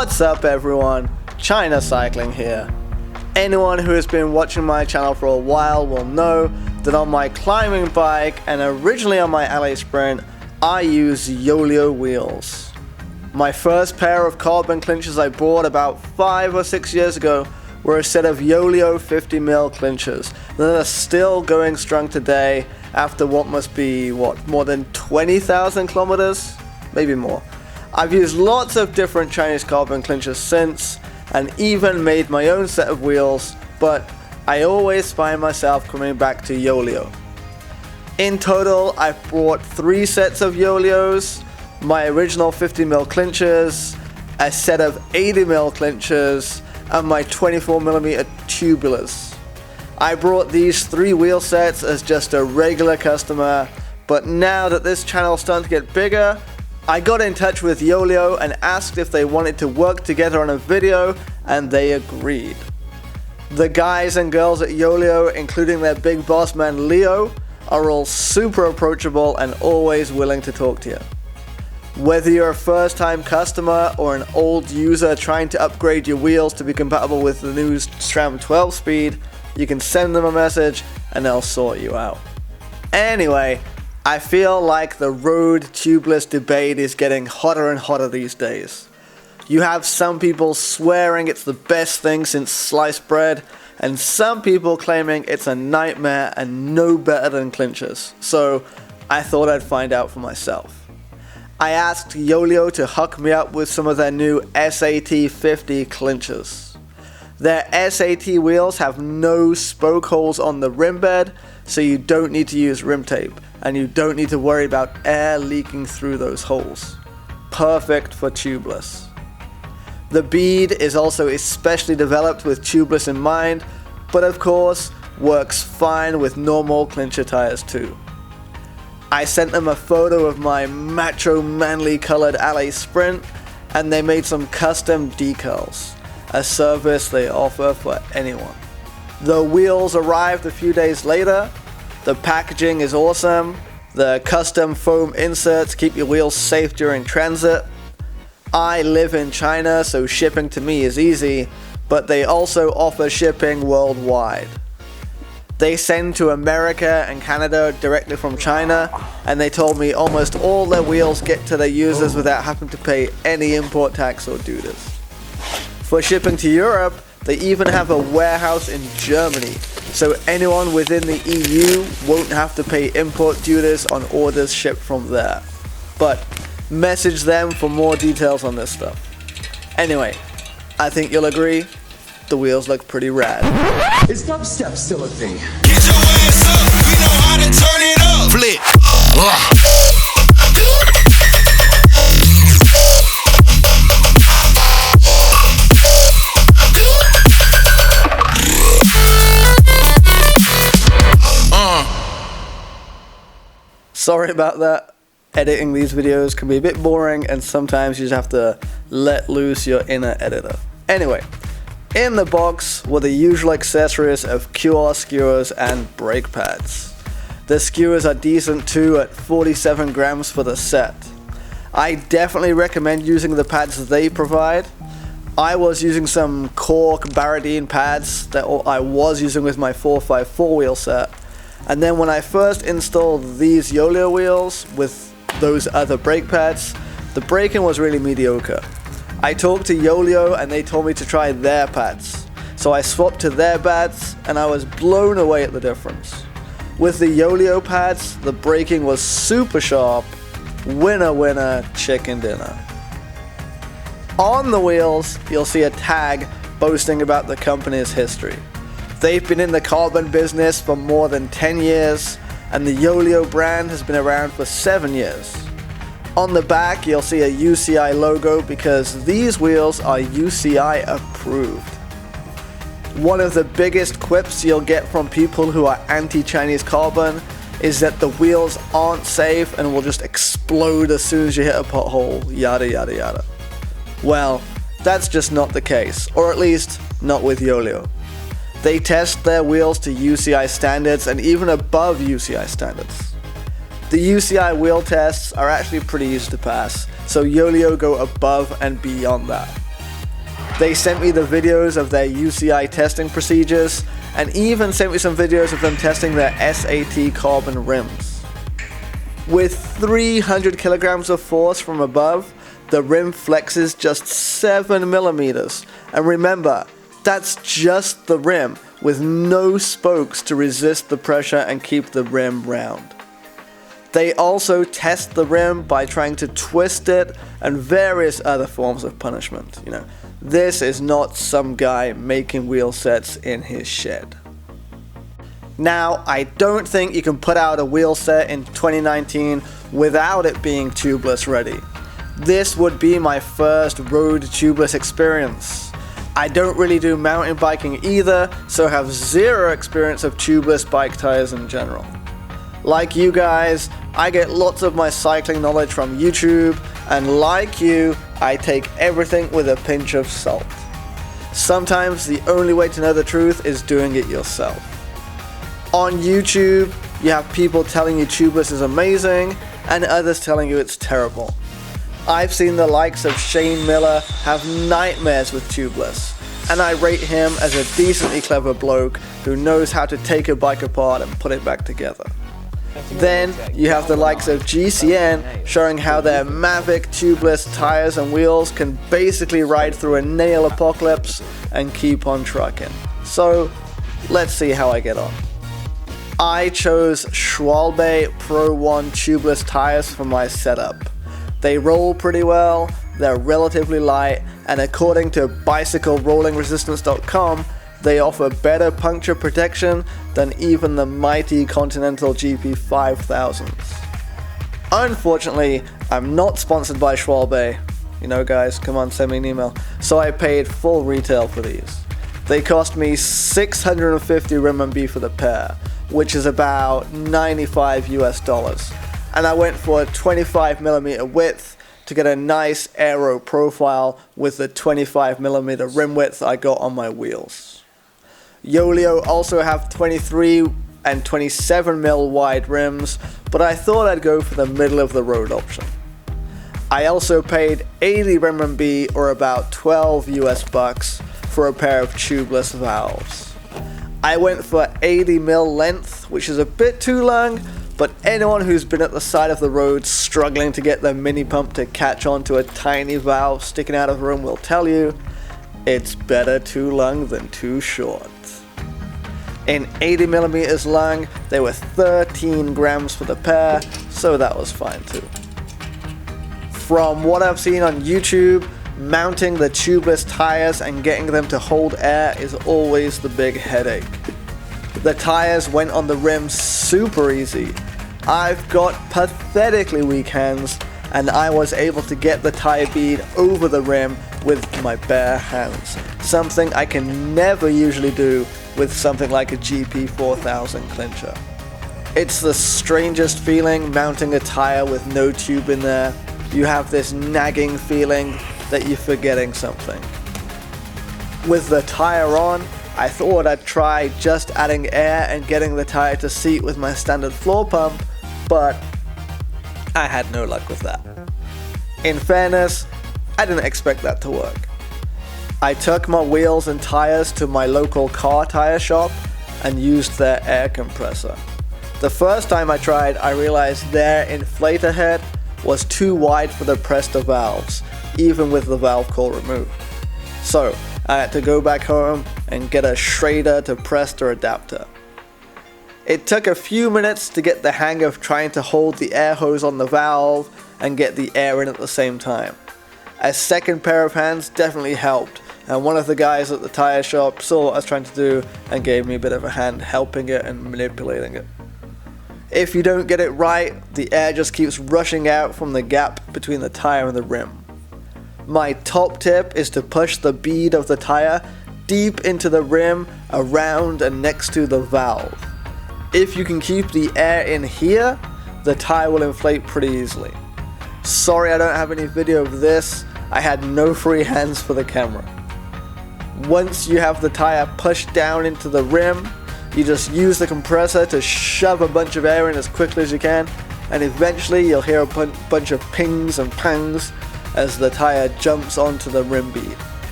What's up everyone, China Cycling here. Anyone who has been watching my channel for a while will know that on my climbing bike and originally on my LA Sprint, I use Yoeleo wheels. My first pair of carbon clinchers I bought about 5 or 6 years ago were a set of Yoeleo 50mm clinchers that are still going strong today after what must be, more than 20,000 kilometers? Maybe more. I've used lots of different Chinese carbon clinchers since, and even made my own set of wheels, but I always find myself coming back to Yoeleo. In total, I've bought 3 sets of Yoeleos, my original 50mm clinchers, a set of 80mm clinchers, and my 24mm Tubeless. I brought these 3 wheel sets as just a regular customer, but now that this channel is starting to get bigger, I got in touch with Yoeleo and asked if they wanted to work together on a video, and they agreed. The guys and girls at Yoeleo, including their big boss man Leo, are all super approachable and always willing to talk to you. Whether you're a first-time customer or an old user trying to upgrade your wheels to be compatible with the new SRAM 12 speed, you can send them a message and they'll sort you out. Anyway, I feel like the road tubeless debate is getting hotter and hotter these days. You have some people swearing it's the best thing since sliced bread, and some people claiming it's a nightmare and no better than clinchers. So I thought I'd find out for myself. I asked Yoeleo to hook me up with some of their new SAT 50 clinchers. Their SAT wheels have no spoke holes on the rim bed, so you don't need to use rim tape, and you don't need to worry about air leaking through those holes. Perfect for tubeless. The bead is also especially developed with tubeless in mind, but of course works fine with normal clincher tires too. I sent them a photo of my macho manly colored LA Sprint, and they made some custom decals, a service they offer for anyone. The wheels arrived a few days later. The packaging is awesome. The custom foam inserts keep your wheels safe during transit. I live in China, so shipping to me is easy, but they also offer shipping worldwide. They send to America and Canada directly from China, and they told me almost all their wheels get to their users without having to pay any import tax or duties. For shipping to Europe, they even have a warehouse in Germany, so anyone within the EU won't have to pay import duties on orders shipped from there. But message them for more details on this stuff. Anyway, I think you'll agree, the wheels look pretty rad. Is dubstep still a thing? Get your ass up, we know how to turn it up. Flip. Sorry about that. Editing these videos can be a bit boring, and sometimes you just have to let loose your inner editor. Anyway, in the box were the usual accessories of QR skewers and brake pads. The skewers are decent too at 47 grams for the set. I definitely recommend using the pads they provide. I was using some cork Baradine pads that I was using with my 454 wheel set. And then when I first installed these Yoeleo wheels with those other brake pads, the braking was really mediocre. I talked to Yoeleo and they told me to try their pads. So I swapped to their pads and I was blown away at the difference. With the Yoeleo pads, the braking was super sharp. Winner winner, chicken dinner. On the wheels, you'll see a tag boasting about the company's history. They've been in the carbon business for more than 10 years, and the Yoeleo brand has been around for 7 years. On the back, you'll see a UCI logo because these wheels are UCI approved. One of the biggest quips you'll get from people who are anti-Chinese carbon is that the wheels aren't safe and will just explode as soon as you hit a pothole, yada yada yada. Well, that's just not the case, or at least not with Yoeleo. They test their wheels to UCI standards and even above UCI standards. The UCI wheel tests are actually pretty easy to pass, so Yoeleo go above and beyond that. They sent me the videos of their UCI testing procedures, and even sent me some videos of them testing their SAT carbon rims. With 300 kilograms of force from above, the rim flexes just 7 millimeters. And remember, that's just the rim, with no spokes to resist the pressure and keep the rim round. They also test the rim by trying to twist it and various other forms of punishment. This is not some guy making wheel sets in his shed. Now, I don't think you can put out a wheel set in 2019 without it being tubeless ready. This would be my first road tubeless experience. I don't really do mountain biking either, so have zero experience of tubeless bike tires in general. Like you guys, I get lots of my cycling knowledge from YouTube, and like you, I take everything with a pinch of salt. Sometimes the only way to know the truth is doing it yourself. On YouTube, you have people telling you tubeless is amazing, and others telling you it's terrible. I've seen the likes of Shane Miller have nightmares with tubeless, and I rate him as a decently clever bloke who knows how to take a bike apart and put it back together. Then you have the likes of GCN showing how their Mavic tubeless tires and wheels can basically ride through a nail apocalypse and keep on trucking. So let's see how I get on. I chose Schwalbe Pro 1 tubeless tires for my setup. They roll pretty well, they're relatively light, and according to bicyclerolling-resistance.com, they offer better puncture protection than even the mighty Continental GP 5000s. Unfortunately, I'm not sponsored by Schwalbe. Guys, come on, send me an email. So I paid full retail for these. They cost me 650 RMB for the pair, which is about 95 US dollars. And I went for a 25mm width to get a nice aero profile with the 25mm rim width I got on my wheels. Yoeleo also have 23 and 27mm wide rims, but I thought I'd go for the middle of the road option. I also paid 80 RMB or about 12 US bucks for a pair of tubeless valves. I went for 80mm length, which is a bit too long, but anyone who's been at the side of the road struggling to get their mini pump to catch onto a tiny valve sticking out of the rim will tell you, it's better too long than too short. In 80mm long, they were 13 grams for the pair, so that was fine too. From what I've seen on YouTube, mounting the tubeless tires and getting them to hold air is always the big headache. The tires went on the rim super easy. I've got pathetically weak hands, and I was able to get the tire bead over the rim with my bare hands, something I can never usually do with something like a GP 4000 clincher. It's the strangest feeling mounting a tire with no tube in there. You have this nagging feeling that you're forgetting something. With the tire on, I thought I'd try just adding air and getting the tire to seat with my standard floor pump, but I had no luck with that. In fairness, I didn't expect that to work. I took my wheels and tires to my local car tire shop and used their air compressor. The first time I tried, I realized their inflator head was too wide for the Presta valves, even with the valve core removed. So I had to go back home and get a Schrader to Presta adapter. It took a few minutes to get the hang of trying to hold the air hose on the valve and get the air in at the same time. A second pair of hands definitely helped, and one of the guys at the tire shop saw what I was trying to do and gave me a bit of a hand helping it and manipulating it. If you don't get it right, the air just keeps rushing out from the gap between the tire and the rim. My top tip is to push the bead of the tire deep into the rim, around and next to the valve. If you can keep the air in here, the tire will inflate pretty easily. Sorry I don't have any video of this, I had no free hands for the camera. Once you have the tire pushed down into the rim, you just use the compressor to shove a bunch of air in as quickly as you can, and eventually you'll hear a bunch of pings and pangs as the tire jumps onto the rim bead.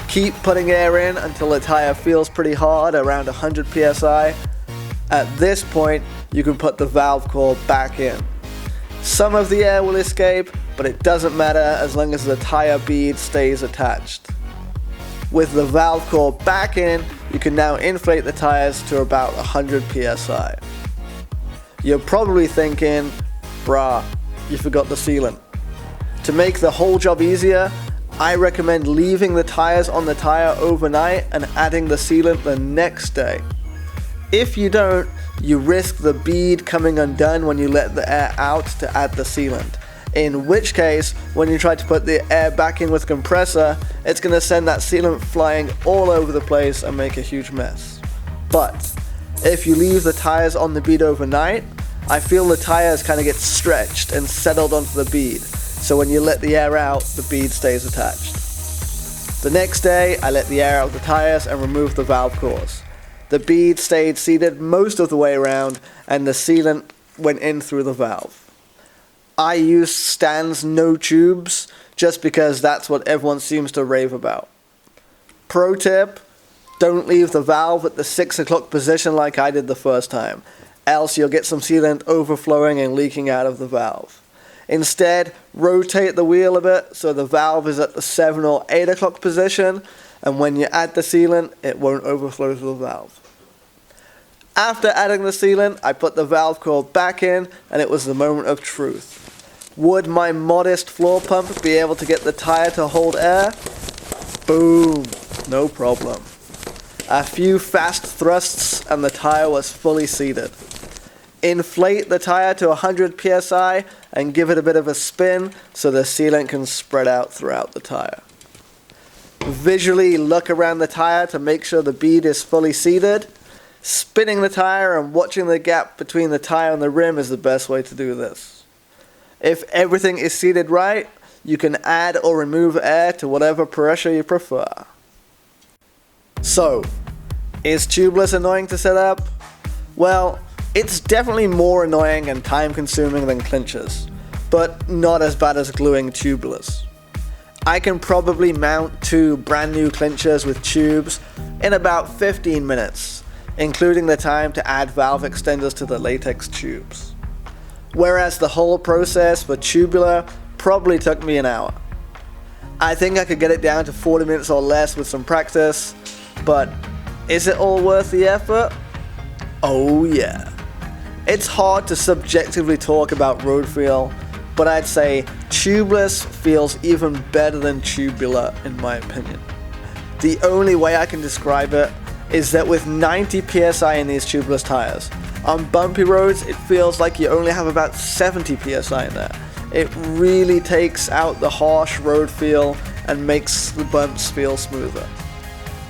Keep putting air in until the tire feels pretty hard, around 100 psi. At this point, you can put the valve core back in. Some of the air will escape, but it doesn't matter as long as the tire bead stays attached. With the valve core back in, you can now inflate the tires to about 100 psi. You're probably thinking, brah, you forgot the sealant. To make the whole job easier, I recommend leaving the tires on the tire overnight and adding the sealant the next day. If you don't, you risk the bead coming undone when you let the air out to add the sealant. In which case, when you try to put the air back in with compressor, it's going to send that sealant flying all over the place and make a huge mess. But if you leave the tires on the bead overnight, I feel the tires kind of get stretched and settled onto the bead. So when you let the air out, the bead stays attached. The next day, I let the air out of the tires and removed the valve cores. The bead stayed seated most of the way around, and the sealant went in through the valve. I used Stan's no tubes, just because that's what everyone seems to rave about. Pro tip, don't leave the valve at the 6 o'clock position like I did the first time, else you'll get some sealant overflowing and leaking out of the valve. Instead, rotate the wheel a bit so the valve is at the 7 or 8 o'clock position, and when you add the sealant, it won't overflow to the valve. After adding the sealant, I put the valve core back in, and it was the moment of truth. Would my modest floor pump be able to get the tire to hold air? Boom, no problem. A few fast thrusts and the tire was fully seated. Inflate the tire to 100 psi and give it a bit of a spin so the sealant can spread out throughout the tire. Visually look around the tire to make sure the bead is fully seated. Spinning the tire and watching the gap between the tire and the rim is the best way to do this. If everything is seated right, you can add or remove air to whatever pressure you prefer. So, is Tubeless annoying to set up? Well, it's definitely more annoying and time consuming than clinchers, but not as bad as gluing Tubeless. I can probably mount 2 brand new clinchers with tubes in about 15 minutes, including the time to add valve extenders to the latex tubes. Whereas the whole process for tubular probably took me an hour. I think I could get it down to 40 minutes or less with some practice, but is it all worth the effort? Oh yeah. It's hard to subjectively talk about road feel, but I'd say tubeless feels even better than tubular in my opinion. The only way I can describe it is that with 90 psi in these tubeless tires, on bumpy roads it feels like you only have about 70 psi in there. It really takes out the harsh road feel and makes the bumps feel smoother.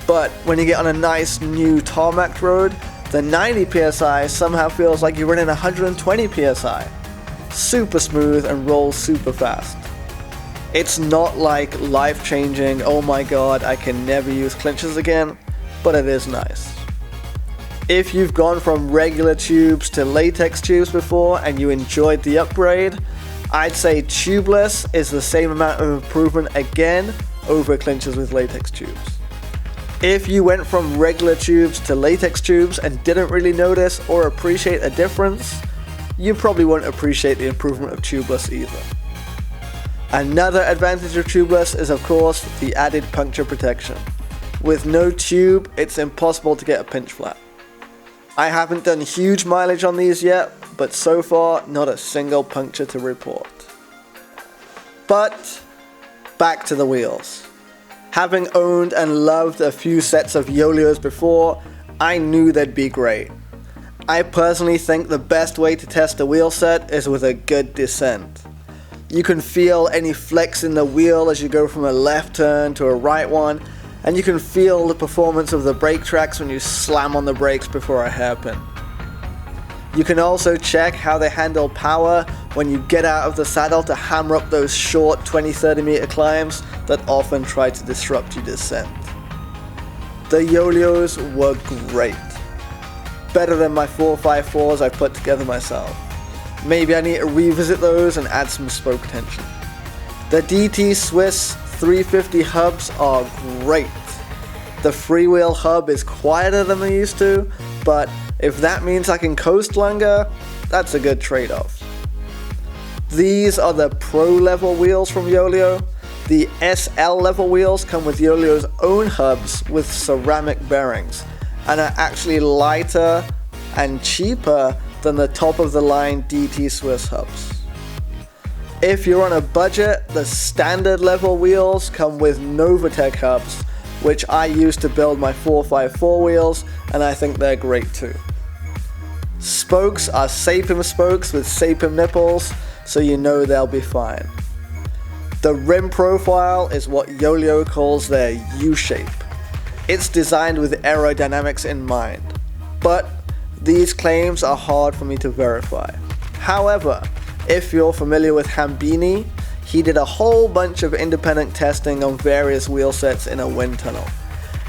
But when you get on a nice new tarmac road, the 90 psi somehow feels like you're running 120 psi. Super smooth and rolls super fast. It's not like life-changing, oh my god, I can never use clinchers again, but it is nice. If you've gone from regular tubes to latex tubes before and you enjoyed the upgrade, I'd say tubeless is the same amount of improvement again over clinchers with latex tubes. If you went from regular tubes to latex tubes and didn't really notice or appreciate a difference, you probably won't appreciate the improvement of tubeless either. Another advantage of tubeless is of course the added puncture protection. With no tube, it's impossible to get a pinch flat. I haven't done huge mileage on these yet, but so far not a single puncture to report. But back to the wheels. Having owned and loved a few sets of Yoeleos before, I knew they'd be great. I personally think the best way to test a wheel set is with a good descent. You can feel any flex in the wheel as you go from a left turn to a right one, and you can feel the performance of the brake tracks when you slam on the brakes before a hairpin. You can also check how they handle power when you get out of the saddle to hammer up those short 20-30 meter climbs that often try to disrupt your descent. The Yoeleos were great. Better than my 454s I put together myself. Maybe I need to revisit those and add some spoke tension. The DT Swiss 350 hubs are great. The freewheel hub is quieter than they used to, but if that means I can coast longer, that's a good trade-off. These are the Pro level wheels from Yoeleo. The SL level wheels come with Yoeleo's own hubs with ceramic bearings and are actually lighter and cheaper than the top of the line DT Swiss hubs. If you're on a budget, the standard level wheels come with Novatech hubs, which I use to build my 454 wheels, and I think they're great too. Spokes are Sapim spokes with Sapim nipples, so you know they'll be fine. The rim profile is what Yoeleo calls their U-shape. It's designed with aerodynamics in mind, but these claims are hard for me to verify. However, if you're familiar with Hambini, he did a whole bunch of independent testing on various wheel sets in a wind tunnel,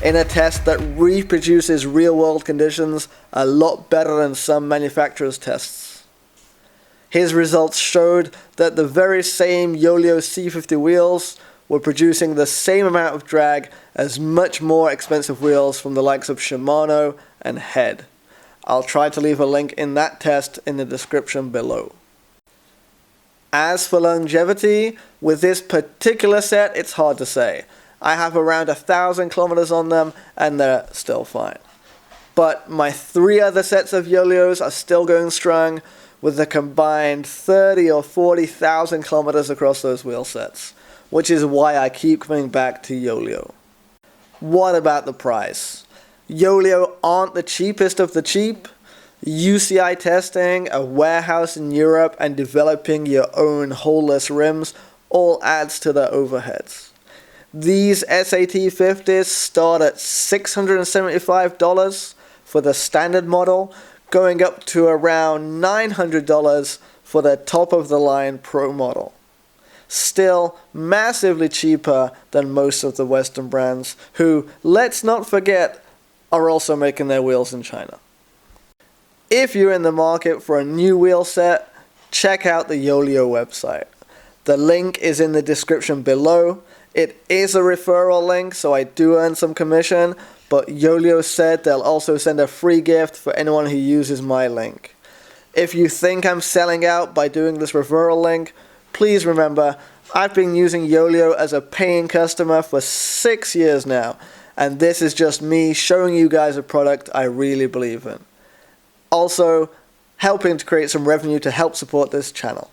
in a test that reproduces real-world conditions a lot better than some manufacturers' tests. His results showed that the very same Yoeleo C50 wheels were producing the same amount of drag as much more expensive wheels from the likes of Shimano and Head. I'll try to leave a link in that test in the description below. As for longevity, with this particular set, it's hard to say. I have around 1,000 kilometers on them, and they're still fine. But my 3 other sets of Yoeleos are still going strong, with a combined 30 or 40,000 kilometers across those wheel sets, which is why I keep coming back to Yoeleo. What about the price? Yoeleo aren't the cheapest of the cheap. UCI testing, a warehouse in Europe, and developing your own holeless rims all adds to the overheads. These SAT 50s start at $675 for the standard model, going up to around $900 for the top-of-the-line Pro model. Still massively cheaper than most of the Western brands, who, let's not forget, are also making their wheels in China. If you're in the market for a new wheel set, check out the Yoeleo website. The link is in the description below. It is a referral link, so I do earn some commission, but Yoeleo said they'll also send a free gift for anyone who uses my link. If you think I'm selling out by doing this referral link, please remember, I've been using Yoeleo as a paying customer for 6 years now, and this is just me showing you guys a product I really believe in. Also, helping to create some revenue to help support this channel.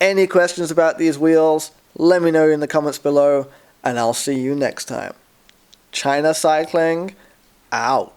Any questions about these wheels, let me know in the comments below, and I'll see you next time. China Cycling, out.